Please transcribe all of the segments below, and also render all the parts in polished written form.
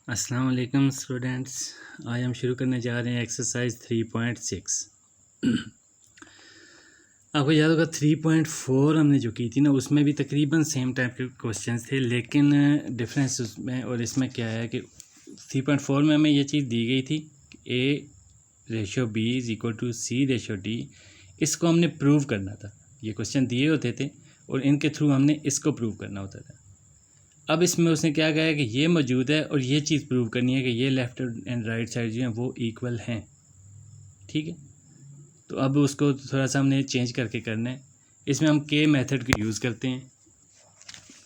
अस्सलाम वालेकुम स्टूडेंट्स। आज हम शुरू करने जा रहे हैं एक्सरसाइज 3.6। आपको याद होगा 3.4 हमने जो की थी ना, उसमें भी तकरीबन सेम टाइप के क्वेश्चंस थे, लेकिन डिफरेंस उसमें और इसमें क्या है कि 3.4 में हमें ये चीज़ दी गई थी कि A/B=C/D। इसको हमने प्रूव करना था। ये क्वेश्चन दिए होते थे और इनके थ्रू हमने इसको प्रूव करना होता था। अब इसमें उसने क्या कहा है कि ये मौजूद है और ये चीज़ प्रूव करनी है कि ये लेफ़्ट एंड राइट साइड जो हैं वो इक्वल हैं। ठीक है, तो अब उसको थोड़ा सा हमने चेंज करके करना है। इसमें हम के मेथड को यूज़ करते हैं।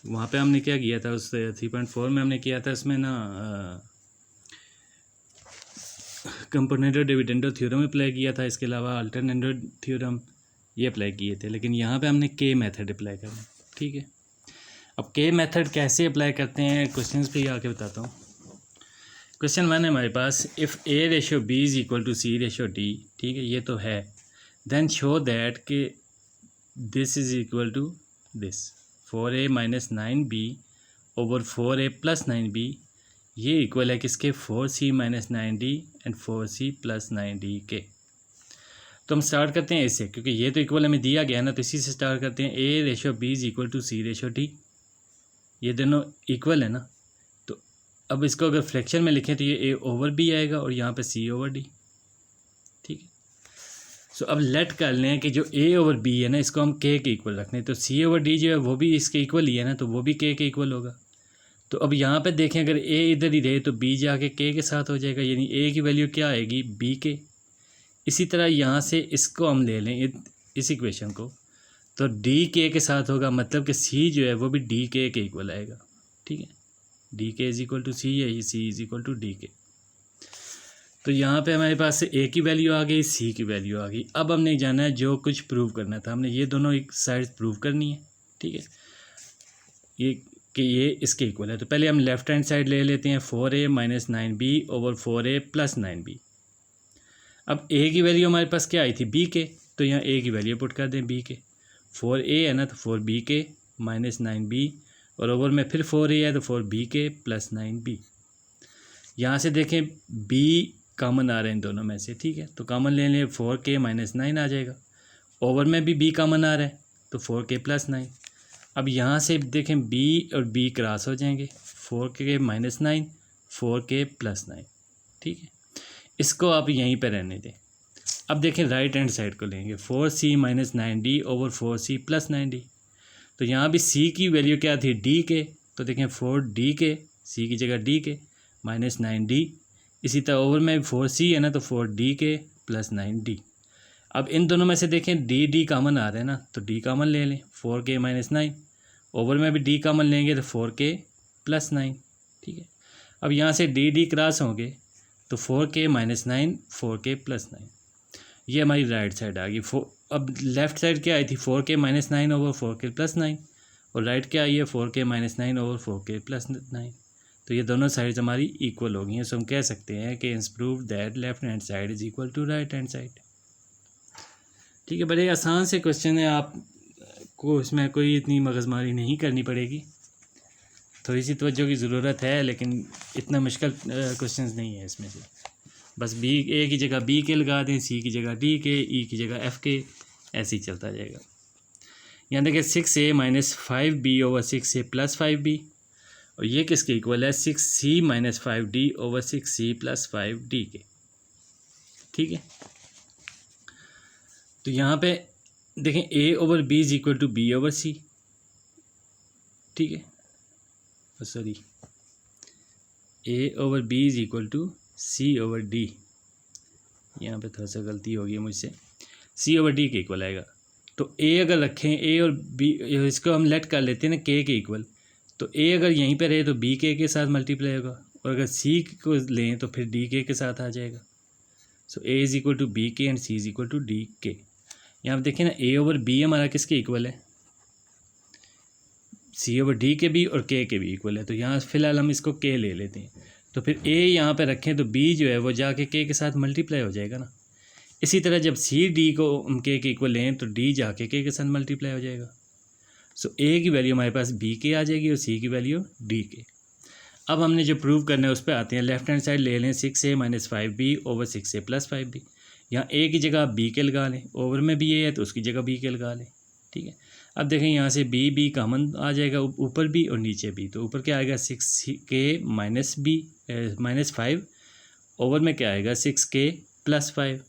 वहाँ पे हमने क्या किया था, उस 3.4 में हमने किया था इसमें ना कंपोनेंटो डिविडेंडो थ्योरम अप्लाई किया था। इसके अलावा अल्टरनेटो थ्योरम ये अप्लाई किए थे, लेकिन यहाँ पर हमने के मेथड अप्लाई करना है। ठीक है, अब के मेथड कैसे अप्लाई करते हैं क्वेश्चंस पे आके बताता हूँ। क्वेश्चन 1 है हमारे पास, इफ़ A/B=C/D। ठीक है, ये तो है। Then show that K this is equal to this 4A - 9B/4A + 9B। ये इक्वल है किसके, 4C - 9D and 4C + 9D के। तो हम स्टार्ट करते हैं इससे, क्योंकि ये तो इक्वल हमें दिया गया ना, तो इसी से स्टार्ट करते हैं। A/B=C/D। ये दोनों इक्वल है ना, तो अब इसको अगर फ्रैक्शन में लिखें तो ये A/B आएगा और यहाँ पे C/D। ठीक है, सो अब लेट कर लें कि जो A/B है ना, इसको हम K के इक्वल रखने, तो C/D जो है वो भी इसके इक्वल ही है ना, तो वो भी K के इक्वल होगा। तो अब यहाँ पे देखें, अगर A इधर ही रहे तो B जाके K के साथ हो जाएगा, यानी A की वैल्यू क्या आएगी, B के। इसी तरह यहाँ से इसको हम ले लें, इस इक्वेशन को, तो D K के साथ होगा, मतलब कि C जो है वो भी D K के इक्वल आएगा। ठीक है, DK = C है, C = DK। तो यहाँ पे हमारे पास A की वैल्यू आ गई, C की वैल्यू आ गई। अब हमने जाना है जो कुछ प्रूव करना था, हमने ये दोनों एक साइड प्रूव करनी है। ठीक है, ये कि ये इसके इक्वल है, तो पहले हम लेफ्ट हैंड साइड ले लेते हैं, 4A - 9B/4A + 9B। अब A की वैल्यू हमारे पास क्या आई थी, B के, तो यहाँ A की वैल्यू पुट कर दें, B के। 4A है ना, तो 4BK - 9B, और ओवर में फिर 4A है तो 4BK + 9B। यहाँ से देखें B कॉमन आ रहे हैं इन दोनों में से। ठीक है, तो कॉमन ले लें, 4K - 9 आ जाएगा। ओवर में भी B कॉमन आ रहा है, तो 4K + 9। अब यहाँ से देखें B और B क्रॉस हो जाएंगे, 4K - 9 4K + 9। ठीक है, इसको आप यहीं पर रहने दें। अब देखें राइट हैंड साइड को लेंगे, 4C - 9D/4C + 9D। तो यहाँ भी C की वैल्यू क्या थी, D के, तो देखें 4DK, C की जगह DK - 9D। इसी तरह ओवर में 4C है ना, तो 4DK + 9D। अब इन दोनों में से देखें D कॉमन आ रहे हैं ना, तो D कॉमन ले लें, 4K - 9। ओवर में भी D कॉमन लेंगे तो 4K + 9। ठीक है, अब यहाँ से D क्रॉस होंगे तो 4K - 9 4K + 9। ये हमारी राइट साइड आ गई। अब लेफ़्ट साइड क्या आई थी, 4K - 9/4K + 9, और राइट क्या आई है, 4K - 9/4K + 9। तो ये दोनों साइड्स हमारी इक्वल हो गई हैं। सो हम कह सकते हैं कि it's prove that left hand side is equal to right hand side. ठीक है, बड़े आसान से क्वेश्चन है, आपको इसमें कोई इतनी मगजमारी नहीं करनी पड़ेगी। थोड़ी सी तवज्जो की ज़रूरत है, लेकिन इतना मुश्किल क्वेश्चन नहीं है इसमें से। बस A की जगह B के लगा दें, C की जगह D के, E की जगह F के, ऐसे ही चलता जाएगा। यहाँ देखिए 6A - 5B/6A + 5B, और ये किसके इक्वल है, 6C - 5D/6C + 5D के। ठीक है, तो यहाँ पे देखें A/B = B/C। ठीक है, सॉरी, A/B = C/D। यहाँ पे थोड़ा सा गलती हो गई मुझसे, C/D के इक्वल आएगा। तो A अगर रखें, A और B, इसको हम लेट कर लेते हैं ना K के इक्वल, तो A अगर यहीं पे रहे तो BK के साथ मल्टीप्लाई होगा, और अगर C को लें तो फिर DK के साथ आ जाएगा। सो A = BK and C = DK। यहाँ पे देखें ना, A/B हमारा किसके इक्वल है, C/D के भी और K के भी इक्वल है। तो यहाँ फ़िलहाल हम इसको K ले लेते हैं, तो फिर A यहाँ पे रखें तो B जो है वो जाके K के साथ मल्टीप्लाई हो जाएगा ना। इसी तरह जब C/D को हम K के इक्वल लें तो D जाके K के साथ मल्टीप्लाई हो जाएगा। सो A की वैल्यू हमारे पास BK आ जाएगी और C की वैल्यू DK। अब हमने जो प्रूव करना है उस पर आते हैं। लेफ्ट हैंड साइड ले लें 6a minus 5b over 6a plus 5b। यहाँ a की जगह b के लगा लें, ओवर में भी a है तो उसकी जगह b के लगा लें, ठीक है। अब देखें यहाँ से b कॉमन आ जाएगा, ऊपर b और नीचे b, तो ऊपर क्या आएगा 6k minus b minus 5, over में क्या आएगा 6k प्लस 5,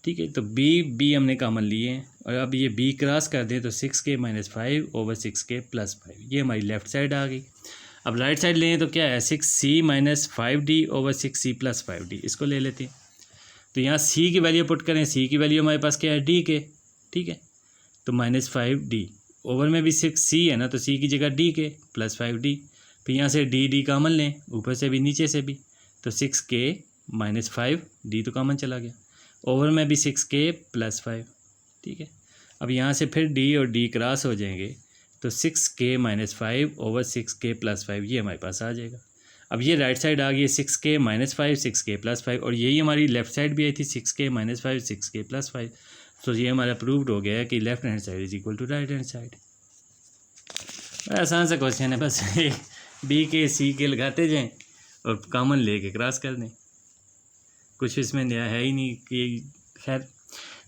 ठीक है। तो b हमने कॉमन लिए हैं और अब ये b क्रॉस कर दें तो 6k minus 5 over 6k plus 5, ये हमारी लेफ़्ट साइड आ गई। अब राइट साइड लें तो क्या है 6c minus 5d over 6c plus 5d, इसको ले लेते हैं। तो यहाँ c की वैल्यू पुट करें, c की वैल्यू हमारे पास क्या है d के, ठीक है। तो माइनस 5d, ओवर में भी 6c है ना, तो c की जगह d के प्लस 5d, फिर यहाँ से d कॉमन लें, ऊपर से भी नीचे से भी, तो 6k माइनस 5d तो कॉमन चला गया, ओवर में भी 6k प्लस 5, ठीक है। अब यहाँ से फिर d और d क्रॉस हो जाएंगे तो 6k minus 5 over 6k plus 5, ये हमारे पास आ जाएगा। अब ये राइट साइड आ गई 6k माइनस 5 6k प्लस 5, और यही हमारी लेफ़्ट साइड भी आई थी 6k माइनस 5 6k प्लस 5। तो ये हमारा प्रूव्ड हो गया है कि left hand side is equal to right hand side. आसान सा क्वेश्चन है, बस b के c के लगाते जाएं और कॉमन लेके क्रॉस कर दें, कुछ इसमें नया है ही नहीं कि। खैर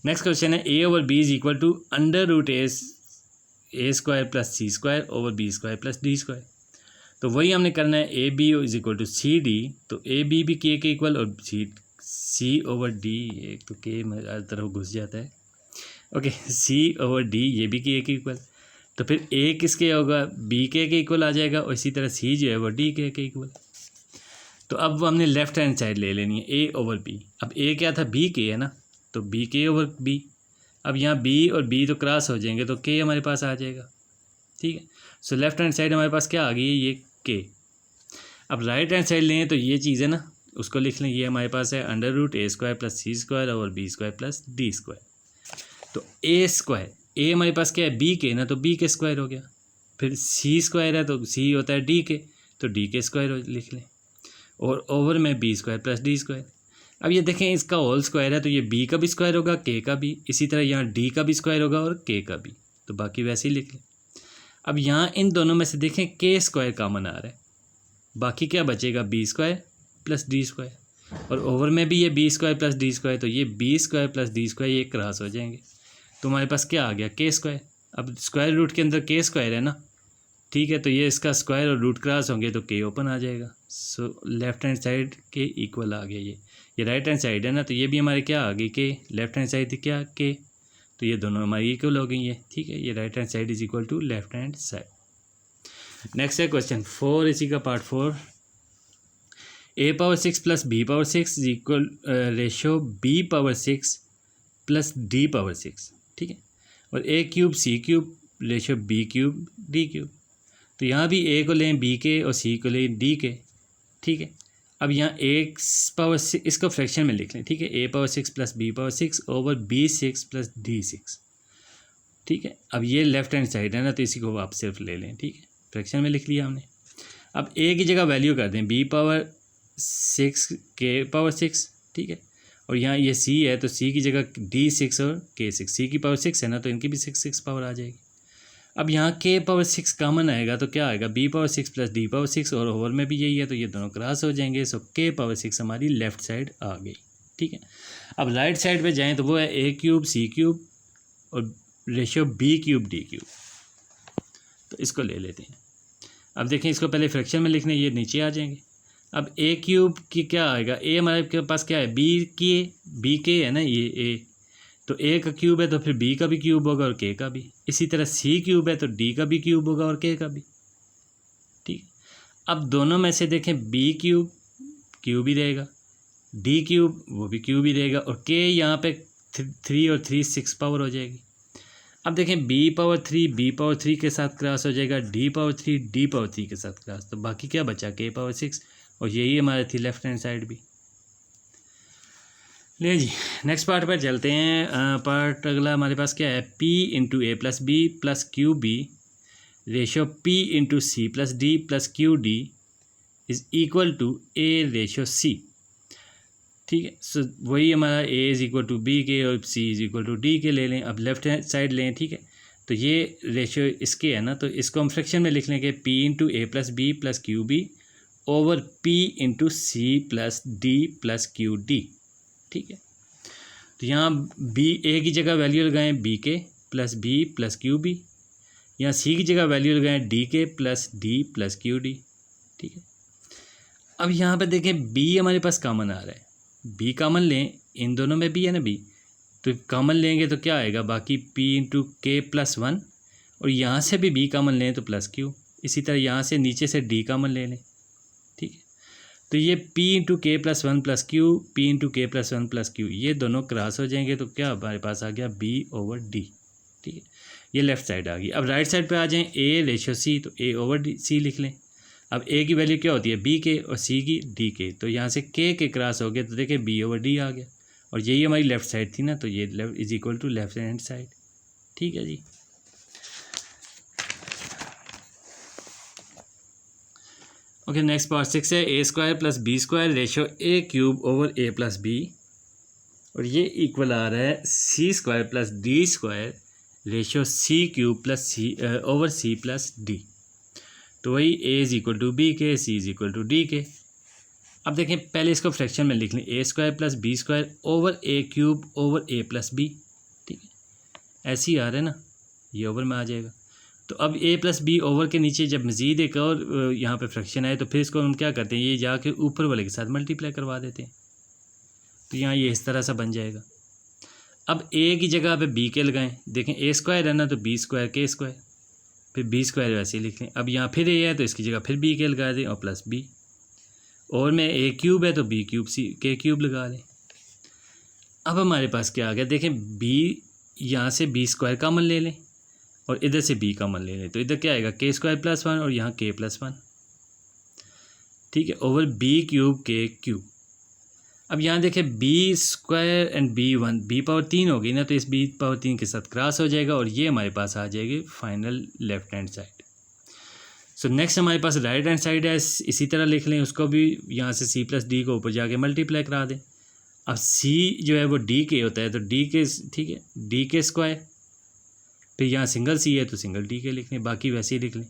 नेक्स्ट क्वेश्चन है a over b is equal to under root a square plus C square over B square plus D square. तो वही हमने करना है, A B is equal to C D, तो ए बी भी के इक्वल और सी ओवर डी, एक तो के हर तरफ घुस जाता है, ओके, सी ओवर डी ये भी के इक्वल, तो फिर ए किसके होगा बी के इक्वल आ जाएगा, और इसी तरह सी जो है वो डी के इक्वल। तो अब हमने लेफ्ट हैंड साइड ले लेनी है ए ओवर बी। अब ए क्या था बी के है ना, तो बी के ओवर बी। अब यहाँ b और b तो क्रॉस हो जाएंगे तो k हमारे पास आ जाएगा, ठीक है। सो लेफ्ट हैंड साइड हमारे पास क्या आ गई है ये k। अब राइट हैंड साइड लें तो ये चीज़ है ना, उसको लिख लें, ये हमारे पास है under root a square plus C square over b square plus D square. तो a स्क्वायर, a हमारे पास क्या है b के ना, तो b के स्क्वायर हो गया, फिर c स्क्वायर है तो c होता है d के, तो d के स्क्वायर लिख लें, और ओवर में b square plus D square. अब ये देखें इसका होल स्क्वायर है तो ये b का भी स्क्वायर होगा k का भी, इसी तरह यहाँ d का भी स्क्वायर होगा और k का भी, तो बाकी वैसे ही लिख लें। अब यहाँ इन दोनों में से देखें k स्क्वायर कॉमन आ रहा है, बाकी क्या बचेगा b square plus D square, और ओवर में भी ये b square plus D square, तो ये b square plus D square ये क्रॉस हो जाएंगे, तो हमारे पास क्या आ गया k स्क्वायर। अब स्क्वायर रूट के अंदर k स्क्वायर है ना, ठीक है, तो ये इसका स्क्वायर और रूट क्रॉस होंगे तो k ओपन आ जाएगा। सो लेफ्ट हैंड साइड के इक्वल आ गया ये राइट हैंड साइड है ना, तो ये भी हमारे क्या आ गई के, लेफ्ट हैंड साइड थी क्या के, तो ये दोनों हमारी इक्वल हो गई है, ठीक है। ये right hand side is equal to left hand side. Next है क्वेश्चन 4, इसी का part 4, a power 6 plus b power 6 is equal ratio b power 6 plus d power 6, ठीक है, और a cube c cube ratio b cube d cube. तो यहाँ भी a को लें b के और c को लें d के, ठीक है। अब यहाँ a पावर 6 इसको फ्रैक्शन में लिख लें, ठीक है, a power 6 plus b power 6 over b 6 plus d 6, ठीक है। अब ये लेफ्ट हैंड साइड है ना, तो इसी को आप सिर्फ ले लें, ठीक है, फ्रैक्शन में लिख लिया हमने। अब a की जगह वैल्यू कर दें b पावर 6 k पावर 6, ठीक है, और यहाँ ये c है तो c की जगह d 6 और k 6, c की पावर 6 है ना, तो इनकी भी 6 पावर आ जाएगी। अब यहाँ k पावर 6 कॉमन आएगा तो क्या आएगा b power 6 plus d power 6, और ओवर में भी यही है तो ये दोनों क्रॉस हो जाएंगे, सो k पावर 6 हमारी लेफ्ट साइड आ गई, ठीक है। अब राइट साइड पे जाएं तो वो है a क्यूब c क्यूब और ratio b cube d cube, तो इसको ले लेते हैं। अब देखें इसको पहले फ्रैक्शन में लिखने, ये नीचे आ जाएंगे। अब a क्यूब की क्या आएगा, a हमारे पास क्या है b के है ना, ये a, तो a का क्यूब है तो फिर b का भी क्यूब होगा और k का भी, इसी तरह c क्यूब है तो d का भी क्यूब होगा और k का भी, ठीक। अब दोनों में से देखें b क्यूब ही रहेगा, d क्यूब वो भी क्यूब ही रहेगा, और k यहाँ पे 3 और 3 6 पावर हो जाएगी। अब देखें b पावर 3 के साथ क्रॉस हो जाएगा, d पावर 3 के साथ क्रॉस, तो बाकी क्या बचा k पावर 6, और यही हमारे थी लेफ्ट हैंड साइड भी। ले जी नेक्स्ट पार्ट पर चलते हैं। पार्ट अगला हमारे पास क्या है, p into A plus B plus Q B ratio p into C plus D plus Q D is equal to a ratio c, ठीक है। सो वही हमारा a is equal to b K और c is equal to d K ले लें। अब left hand side लें, ठीक है, तो ये रेशो इसके है ना, तो इसको हम फ्रैक्शन में लिख लेंगे p इंटू ए plus B plus Q b over p into सी plus D plus Q D. ठीक है, तो यहाँ बी ए की जगह वैल्यू लगाएं B K plus B plus Q B, यहाँ सी की जगह वैल्यू लगाएं D K plus D plus Q D. ठीक है, अब यहाँ पे देखें बी हमारे पास कॉमन आ रहा है, बी कॉमन लें, इन दोनों में बी है ना बी, तो कॉमन लेंगे तो क्या आएगा बाकी पी इंटू के प्लस वन, और यहाँ से भी बी कॉमन लें तो प्लस क्यू, इसी तरह यहाँ से नीचे से डी कॉमन ले लें। ठीक है, तो ये पी इंटू के plus one plus Q, P into के प्लस वन प्लस क्यू, ये दोनों क्रॉस हो जाएंगे तो क्या हमारे पास आ गया बी ओवर डी। ठीक है, ये लेफ्ट साइड आ गई। अब राइट साइड पे आ जाएं, ए रेशो सी, तो ए ओवर डी सी लिख लें। अब ए की वैल्यू क्या होती है बी के और सी की डी के, तो यहाँ से के क्रॉस हो गया तो देखिए बी ओवर डी आ गया, और यही हमारी लेफ़्ट साइड थी ना, तो ये left is equal to left hand side. ठीक है जी, ओके नेक्स्ट पार्ट 6 है, a square plus b square ratio a cube over a plus b, और ये इक्वल आ रहा है c square plus D square ratio c cube plus c over c plus d. तो वही a is equal to b k, c is equal to d k. अब देखें पहले इसको फ्रैक्शन में लिख लें, a square plus b square over a cube over a plus b. ठीक है, ऐसे ही आ रहा है ना, ये ओवर में आ जाएगा। तो अब ए प्लस बी ओवर के नीचे जब मज़ीद एक और यहाँ पे फ्रैक्शन आए तो फिर इसको हम क्या करते हैं, ये जाके ऊपर वाले के साथ मल्टीप्लाई करवा देते हैं, तो यहाँ ये इस तरह से बन जाएगा। अब ए की जगह पे बी के लगाएं, देखें ए स्क्वायर है ना, तो बी स्क्वायर के स्क्वायर, फिर बी स्क्वायर वैसे ही लिख लें। अब यहाँ फिर ए है तो इसकी जगह फिर बी के लगा दें और प्लस बी, और में ए क्यूब है तो बी क्यूब सी के क्यूब लगा लें। अब हमारे पास क्या आ गया, देखें बी, यहाँ से बी स्क्वायर कॉमन ले लें और इधर से बी कॉमन ले लें, तो इधर क्या आएगा के स्क्वायर प्लस वन और यहाँ के प्लस वन। ठीक है, over B cube K cube. अब यहाँ देखें B square and B one, B power 3 हो गई ना, तो इस बी पावर 3 के साथ क्रॉस हो जाएगा और ये हमारे पास आ जाएगी final left hand side. So next हमारे पास राइट हैंड साइड है, इसी तरह लिख लें उसको भी, यहाँ से सी प्लस डी को ऊपर जाके मल्टीप्लाई करा दें। अब सी जो है वो डी के होता है, तो डी के, ठीक है, डी के स्क्वायर, फिर यहाँ सिंगल सी है तो सिंगल डी के लिख लें, बाकी वैसे ही लिख लें।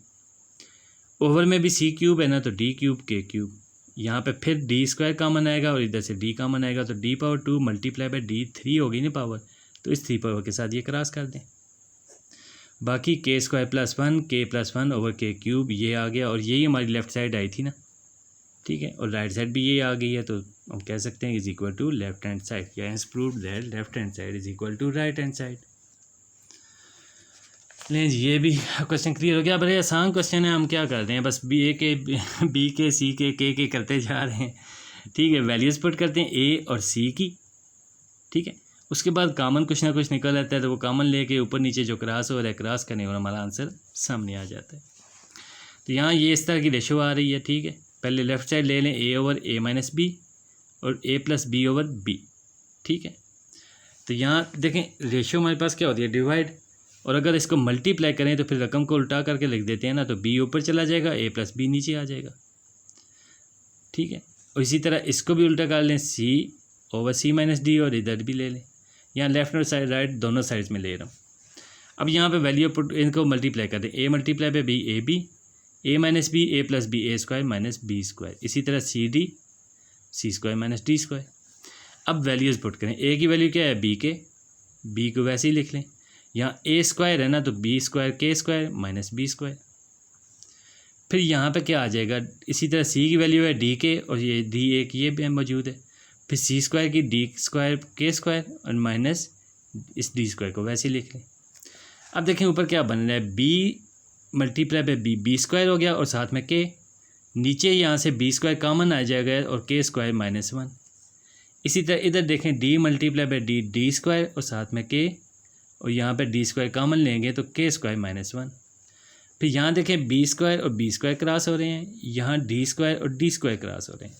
ओवर में भी सी क्यूब है ना, तो डी क्यूब के क्यूब, यहाँ पे फिर डी स्क्वायर कॉमन आएगा और इधर से डी कॉमन आएगा, तो D power 2 multiply by D 3 होगी ना पावर, तो इस 3 पावर के साथ ये क्रॉस कर दें। बाकी के स्क्वायर प्लस वन, के प्लस वन ओवर के क्यूब, ये आ गया, और यही हमारी लेफ्ट साइड आई थी ना। ठीक है, और राइट साइड भी ये आ गई है, तो हम कह सकते हैं is equal to left hand side, या has proved that left hand side is equal to right hand side. लें ये भी क्वेश्चन क्लियर हो गया। बड़े आसान क्वेश्चन है, हम क्या करते हैं बस बी के सी के करते जा रहे हैं। ठीक है, वैल्यूज़ पुट करते हैं ए और सी की। ठीक है, उसके बाद कॉमन कुछ ना कुछ निकल आता है, तो वो कॉमन लेके ऊपर नीचे जो क्रॉस हो रहा है क्रॉस करने और हमारा आंसर सामने आ जाता है। तो यहाँ ये इस तरह की रेशो आ रही है। ठीक है, पहले लेफ़्ट साइड ले लें ए ओवर ए माइनस बी और ए प्लस बी ओवर बी। ठीक है, तो यहाँ देखें रेशो हमारे पास क्या होती है डिवाइड, और अगर इसको मल्टीप्लाई करें तो फिर रकम को उल्टा करके लिख देते हैं ना, तो बी ऊपर चला जाएगा, ए प्लस बी नीचे आ जाएगा। ठीक है, और इसी तरह इसको भी उल्टा कर लें, सी ओवर सी माइनस डी, और इधर भी ले लें, यहाँ लेफ्ट और साइड राइट दोनों साइड्स में ले रहा हूँ। अब यहाँ पे वैल्यू पुट, इनको मल्टीप्लाई कर दें, ए मल्टीप्लाई पे B A B, A minus B A plus B A square minus B square, इसी तरह C D C square minus D square. अब वैल्यूज़ पुट करें, ए की वैल्यू क्या है बी के, बी को वैसे ही लिख लें, यहाँ ए स्क्वायर है ना, तो बी स्क्वायर के स्क्वायर माइनस बी स्क्वायर। फिर यहाँ पे क्या आ जाएगा, इसी तरह सी की वैल्यू है डी के, और ये डी ए की ये भी मौजूद है, फिर सी स्क्वायर की डी स्क्वायर के स्क्वायर और माइनस इस डी स्क्वायर को वैसे ही लिख लें। अब देखें ऊपर क्या बन रहा है, बी मल्टीप्लाई पे बी, बी स्क्वायर हो गया और साथ में के, नीचे यहाँ से बी स्क्वायर कॉमन आ जाएगा और के स्क्वायर माइनस वन। इसी तरह इधर देखें डी मल्टीप्लाई पे डी, डी स्क्वायर और साथ में के, और यहाँ पे डी स्क्वायर कॉमन लेंगे तो के स्क्वायर माइनस वन। फिर यहाँ देखें बी स्क्वायर और बी स्क्वायर क्रॉस हो रहे हैं, यहाँ डी स्क्वायर और डी स्क्वायर क्रॉस हो रहे हैं,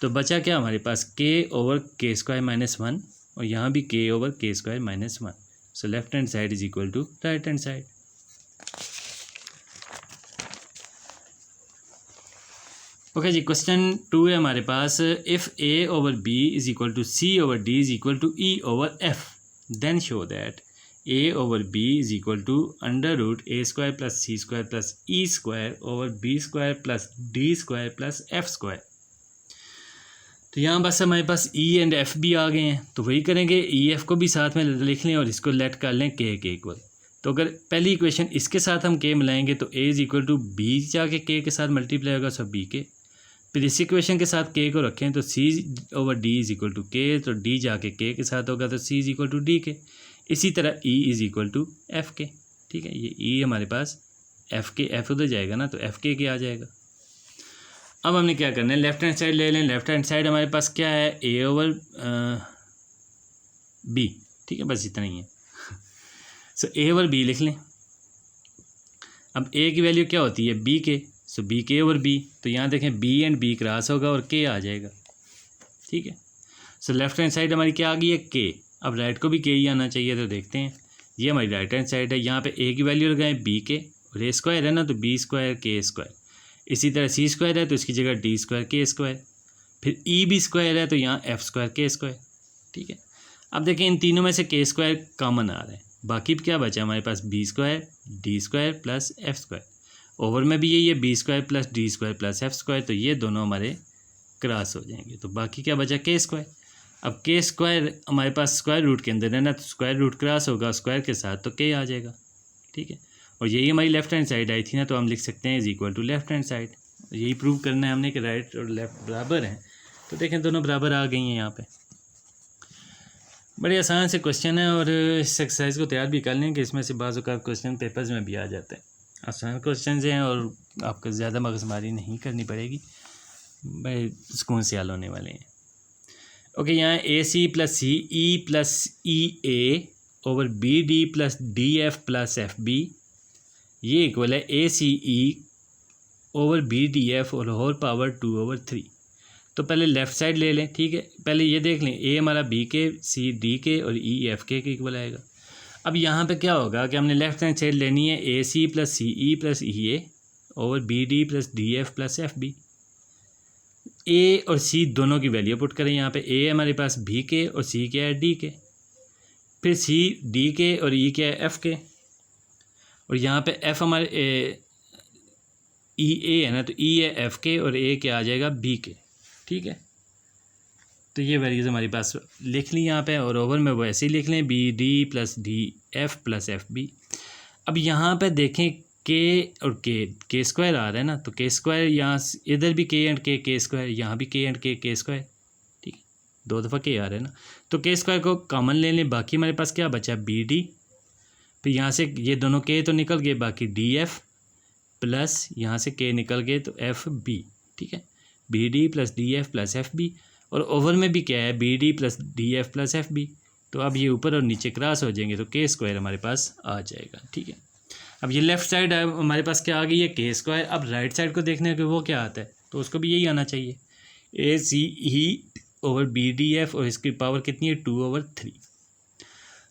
तो बचा क्या हमारे पास के over k square minus one, और यहाँ भी k over k square minus one. So left hand side is equal to right hand side. Okay जी, क्वेश्चन 2 है हमारे पास, if a over b is equal to c over d is equal to e over f, then show that a over b is equal to under root a square plus C square plus e square over B square plus D square plus f square. तो यहाँ बस हमारे पास E and F भी आ गए हैं, तो वही करेंगे, ई एफ को भी साथ में लिख लें और इसको लेट कर लें के इक्वल। तो अगर पहली इक्वेशन इसके साथ हम के मिलाएंगे तो ए इज इक्वल टू बी जाके के साथ मल्टीप्लाई होगा, सो बी के। फिर इस इक्वेशन के साथ के को रखें तो c over d is equal to k, तो डी जाके के साथ होगा तो c is equal to d k. इसी तरह e is equal to f k. ठीक है, ये ई हमारे पास एफ के, एफ उधर जाएगा ना तो एफ के आ जाएगा। अब हमने क्या करना है, लेफ्ट हैंड साइड ले लें। लेफ्ट हैंड साइड हमारे पास क्या है, ए ओवर बी। ठीक है, बस इतना ही है। सो ए ओवर बी लिख लें। अब ए की वैल्यू क्या होती है, बी के, सो बी के ओवर बी। तो यहाँ देखें बी एंड बी क्रॉस होगा और के आ जाएगा। ठीक है, सो लेफ्ट हैंड साइड हमारी क्या आ गई है, के। अब राइट को भी के ही आना चाहिए, तो देखते हैं। ये हमारी राइट हैंड साइड है। यहाँ पे ए की वैल्यू लगाएं बी के, और ए स्क्वायर है ना तो बी स्क्वायर के स्क्वायर। इसी तरह सी स्क्वायर है तो इसकी जगह डी स्क्वायर के स्क्वायर। फिर ई बी स्क्वायर है तो यहाँ एफ स्क्वायर के स्क्वायर। ठीक है, अब देखें इन तीनों में से के स्क्वायर कॉमन आ रहा है, बाकी क्या बचा हमारे पास, b square d square plus f square. Over में भी यही है, b square plus D square plus f square, तो ये दोनों हमारे क्रॉस हो जाएंगे। तो बाकी क्या बचा, के स्क्वायर। अब के स्क्वायर हमारे पास स्क्वायर रूट के अंदर है ना, तो स्क्वायर रूट क्रॉस होगा स्क्वायर के साथ, तो के आ जाएगा। ठीक है, और यही हमारी लेफ्ट हैंड साइड आई थी ना, तो हम लिख सकते हैं is equal to left hand side. यही प्रूव करना है हमने कि राइट और लेफ्ट बराबर हैं। तो देखें दोनों बराबर आ गई हैं यहाँ पे। बड़े आसान से क्वेश्चन है, और इस एक्सरसाइज को तैयार भी कर लें कि इसमें से बाज़ औक़ात क्वेश्चन पेपर्स में भी आ जाते हैं। आसान क्वेश्चन हैं और आपको ज़्यादा मगजमारी नहीं करनी पड़ेगी, बड़े सुकून से हल होने वाले हैं। ओके, यहाँ a c plus c e plus e a over b D plus D F plus F b, ये इक्वल है a c e over b D f और होल पावर 2/3। तो पहले लेफ़्ट साइड ले लें। ठीक है, पहले ये देख लें, ए हमारा बी के, सी डी के और ई एफ के इक्वल आएगा। अब यहाँ पे क्या होगा कि हमने लेफ्ट हैंड साइड लेनी है a c plus c e plus e a over b D plus D F plus F b. A और सी दोनों की वैल्यू पुट करें यहाँ पे। ए हमारे पास बी के और सी क्या है, डी के। फिर सी डी के और ई क्या है, एफ के। और यहाँ पे एफ हमारे ई ए है ना, तो ई है एफ के और ए क्या आ जाएगा, बी के। ठीक है, तो ये वैल्यूज़ हमारे पास लिख ली यहाँ पे, और ओवर में वैसे ही लिख लें B D plus D F plus F B. अब यहाँ पे देखें के और के स्क्वायर आ रहा है ना, तो के स्क्वायर यहाँ इधर भी के एंड के स्क्वायर, यहाँ भी के एंड के स्क्वायर। ठीक है, 2 दफ़ा के आ रहे हैं ना, तो के स्क्वायर को कॉमन ले लें। बाकी हमारे पास क्या बचा, बी डी। फिर यहाँ से ये दोनों के तो निकल गए, बाकी डी एफ प्लस यहाँ से के निकल गए तो एफ बी। ठीक है, B D plus D F plus F B, और ओवर में भी क्या है, B D plus D F plus F B. तो अब ये ऊपर और नीचे क्रॉस हो जाएंगे, तो के स्क्वायर हमारे पास आ जाएगा। ठीक है, अब ये लेफ़्ट साइड हमारे पास क्या आ गई है, के स्क्वायर। अब राइट साइड को देखने के वो क्या आता है, तो उसको भी यही आना चाहिए, a c e over b D f, और इसकी पावर कितनी है, 2/3।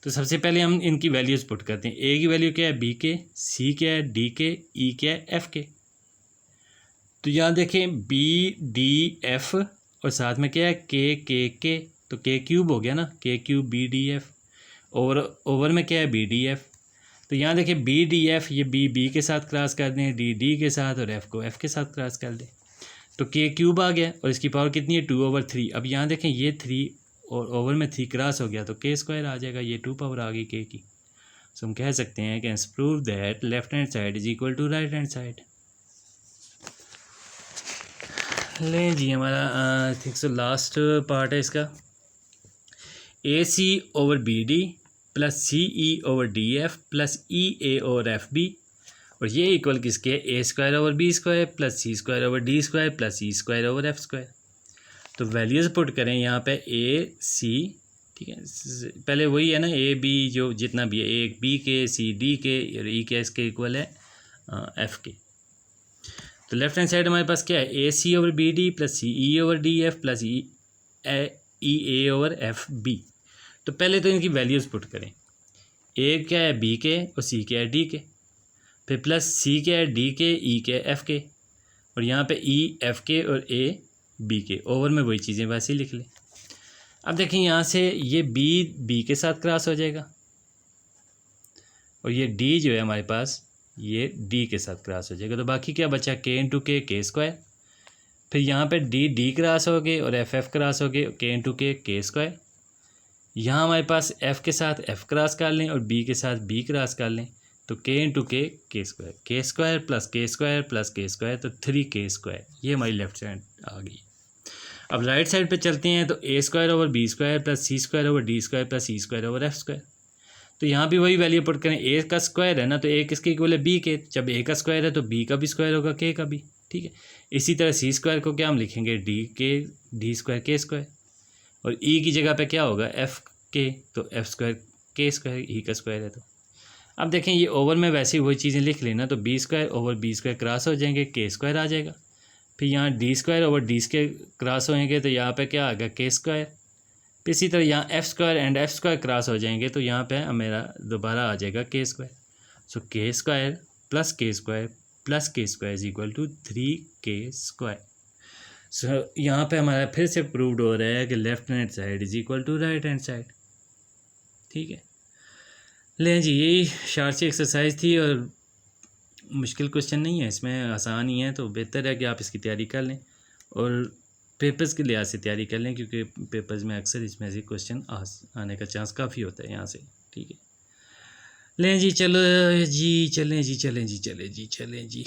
तो सबसे पहले हम इनकी वैल्यूज़ पुट करते हैं। ए की वैल्यू क्या है, बी के, सी क्या है, डी के, ई क्या है, एफ के। तो यहाँ देखें बी डी एफ और साथ में क्या है, के, तो के क्यूब हो गया ना, K cube B D F. Over में क्या है, बी डी एफ। तो यहाँ देखें बी डी एफ, ये बी के साथ क्रॉस कर दें, डी के साथ, और एफ को एफ के साथ क्रॉस कर दें, तो के क्यूब आ गया, और इसकी पावर कितनी है, 2/3। अब यहाँ देखें ये 3 और ओवर में 3 क्रॉस हो गया, तो के स्क्वायर आ जाएगा, ये 2 पावर आ गई के की। सो हम कह सकते हैं कि prove that left hand side is equal to right hand side. लें जी, हमारा I think so last part है इसका। A c over b D plus c e over d F plus e a over f B, और ये इक्वल किसके है, a square over B square plus C square over d square plus e square over f square. तो values put करें यहाँ पे ए सी। ठीक है, पहले वही है ना, ए बी जो जितना भी है, A B k, C D के और ई के इसके इक्वल है एफ के। तो लेफ्ट हैंड साइड हमारे पास क्या है, a c over b D plus c e over d F plus e a over f B. तो पहले तो इनकी वैल्यूज़ पुट करें। ए क्या है, बी के, और सी क्या है, डी के। फिर प्लस सी क्या है, डी के, ई के, एफ के, और यहाँ पे ई एफ के और ए बी के। ओवर में वही चीज़ें वैसे ही लिख लें। अब देखें यहाँ से ये बी के साथ क्रॉस हो जाएगा, और ये डी जो है हमारे पास ये डी के साथ क्रॉस हो जाएगा। तो बाकी क्या बचा, के इंटू के स्क्वायर, फिर यहाँ पे डी क्रॉस हो गए और एफ क्रॉस हो गए, के इंटू के स्क्वायर। यहाँ हमारे पास एफ़ के साथ एफ़ क्रॉस कर लें और बी के साथ बी क्रॉस कर लें, तो के इंटू के square plus K square plus K square, तो 3k²। ये हमारी लेफ्ट साइड आ गई। अब राइट साइड पे चलते हैं, तो a square over B square plus C square over d square plus C square over f square. तो यहाँ भी वही वैल्यू पुट करें, ए का स्क्वायर है ना, तो ए किसके इक्वल है, बी के। जब ए का स्क्वायर है तो बी का भी स्क्वायर होगा, के का भी, ठीक है। इसी तरह सी स्क्वायर को क्या हम लिखेंगे, डी स्क्वायर के स्क्वायर, और ई की जगह पे क्या होगा, एफ के, तो एफ स्क्वायर के स्क्वायर, ई का स्क्वायर है। तो अब देखें ये ओवर में वैसे ही वही चीज़ें लिख लेना, तो b square over B square cross हो जाएंगे, के स्क्वायर आ जाएगा। फिर यहाँ d square over d square cross होएंगे, तो यहाँ पे क्या आ गया, के स्क्वायर। फिर इसी तरह यहाँ F square and F square cross हो जाएंगे, तो यहाँ पे मेरा दोबारा आ जाएगा के square. So K square plus K square is equal to 3k²। So यहाँ पे हमारा फिर से प्रूव्ड हो रहा है कि left hand side is equal to right hand side, ठीक है। लें जी, यही शार्ट सी एक्सरसाइज थी और मुश्किल क्वेश्चन नहीं है इसमें, आसान ही है। तो बेहतर है कि आप इसकी तैयारी कर लें और पेपर्स के लिहाज से तैयारी कर लें, क्योंकि पेपर्स में अक्सर इसमें से क्वेश्चन आने का चांस काफ़ी होता है यहाँ से, ठीक है। लें जी, चलो जी, चलें जी।